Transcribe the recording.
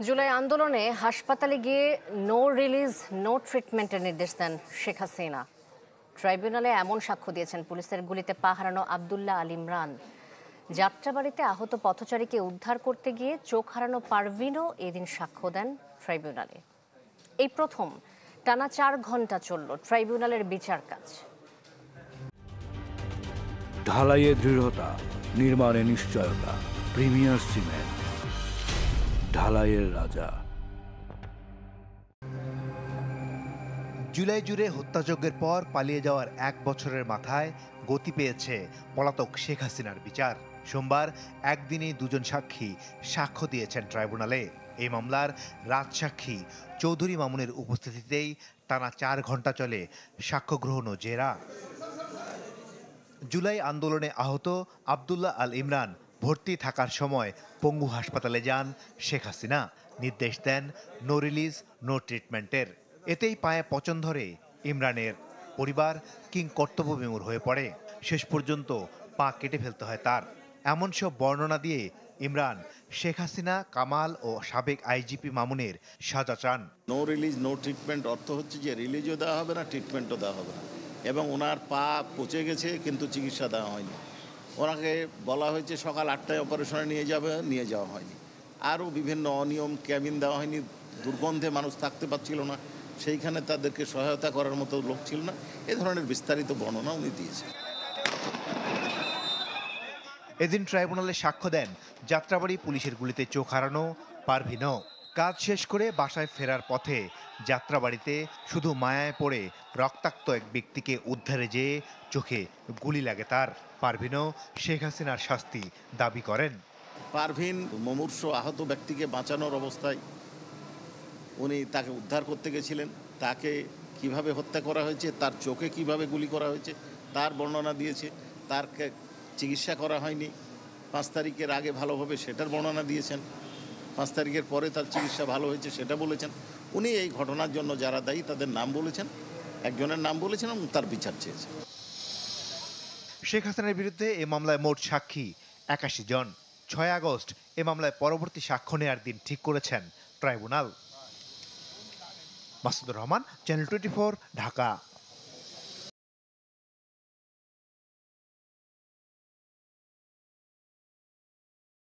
জুলাই আন্দোলনে হাসপাতালে গিয়ে নো রিলিজ নো ট্রিটমেন্টের নির্দেশ দেন শেখ হাসিনা। ট্রাইব্যুনালে এমন সাক্ষ্য দিয়েছেন পুলিশের গুলিতে পা হারানো আবদুল্লাহ আল ইমরান। যাত্রাবাড়িতে আহত পথচারীকে উদ্ধার করতে গিয়ে চোখ হারানো পারভিনও এদিন সাক্ষ্য দেন ট্রাইব্যুনালে। এই প্রথম টানা 4 ঘন্টা চলল ট্রাইব্যুনালের বিচার কাজ। ঢালাইয়ে দৃঢ়তা, নির্মাণে নিশ্চয়তা, প্রিমিয়ার সিমেন্ট, ঢালাইয়ের রাজা। জুলাই জুড়ে হত্যাযজ্ঞের পর পালিয়ে যাওয়ার 1 বছরের মাথায় গতি পেয়েছে পলাতক শেখ হাসিনার বিচার। সোমবার একদিনেই 2 জন সাক্ষী সাক্ষ্য দিয়েছেন ট্রাইব্যুনালে। এই মামলার রাজসাক্ষী চৌধুরী মামুনের উপস্থিতিতেই টানা 4 ঘন্টা চলে সাক্ষ্য গ্রহণ ও জেরা। জুলাই আন্দোলনে আহত আবদুল্লাহ আল ইমরান ভর্তি থাকার সময় পঙ্গু হাসপাতালে যান শেখ হাসিনা। নির্দেশ দেন নো রিলিজ নো ট্রিটমেন্টের। এতেই পায়ে পচন ধরে ইমরানের। পরিবার কিং কর্তব্যবিমূঢ় হয়ে পড়ে। শেষ পর্যন্ত পা কেটে ফেলতে হয় তার। এমন সব বর্ণনা দিয়ে ইমরান শেখ হাসিনা, কামাল ও সাবেক আইজিপি মামুনের সাজা চান। নো রিলিজ নো ট্রিটমেন্ট অর্থ হচ্ছে যে রিলিজও দেওয়া হবে না, ট্রিটমেন্টও দেওয়া হবে না, এবং ওনার পা পচে গেছে কিন্তু চিকিৎসা দেওয়া হয়নি। ওনাকে বলা হয়েছে সকাল 8টায় অপারেশনে নিয়ে যাওয়া হয়নি। আরও বিভিন্ন অনিয়ম, ক্যাবিন দেওয়া হয়নি, দুর্গন্ধে মানুষ থাকতে পারছিল না, সেইখানে তাদেরকে সহায়তা করার মতো লোক ছিল না। এ ধরনের বিস্তারিত বর্ণনা উনি দিয়েছেন। এদিন ট্রাইব্যুনালে সাক্ষ্য দেন যাত্রাবাড়ি পুলিশের গুলিতে চোখ হারানো পারভিনও। কাজ শেষ করে বাসায় ফেরার পথে যাত্রাবাড়িতে শুধু মায়ায় পড়ে রক্তাক্ত এক ব্যক্তিকে উদ্ধারে যেয়ে চোখে গুলি লাগে তার। পারভিনও শেখ হাসিনার শাস্তি দাবি করেন। পারভিন মুমূর্ষু আহত ব্যক্তিকে বাঁচানোর অবস্থায় উনি তাকে উদ্ধার করতে গেছিলেন। তাকে কিভাবে হত্যা করা হয়েছে, তার চোখে কিভাবে গুলি করা হয়েছে তার বর্ণনা দিয়েছে। তার চিকিৎসা করা হয়নি, 5 তারিখের আগে ভালো হবে সেটার বর্ণনা দিয়েছেন। 5 তারিখের পরে তার চিকিৎসা ভালো হয়েছে সেটা বলেছেন। উনি এই ঘটনার জন্য যারা দায়ী তাদের নাম বলেছেন, একজনের নাম বলেছেন এবং তার বিচার চেয়েছেন। শেখ হাসিনার বিরুদ্ধে এ মামলায় মোট সাক্ষী 81 জন। 6 আগস্ট এ মামলায় পরবর্তী সাক্ষ্য নেওয়ার দিন ঠিক করেছেন ট্রাইব্যুনাল। মাসুদুর রহমান, চ্যানেল 24, ঢাকা।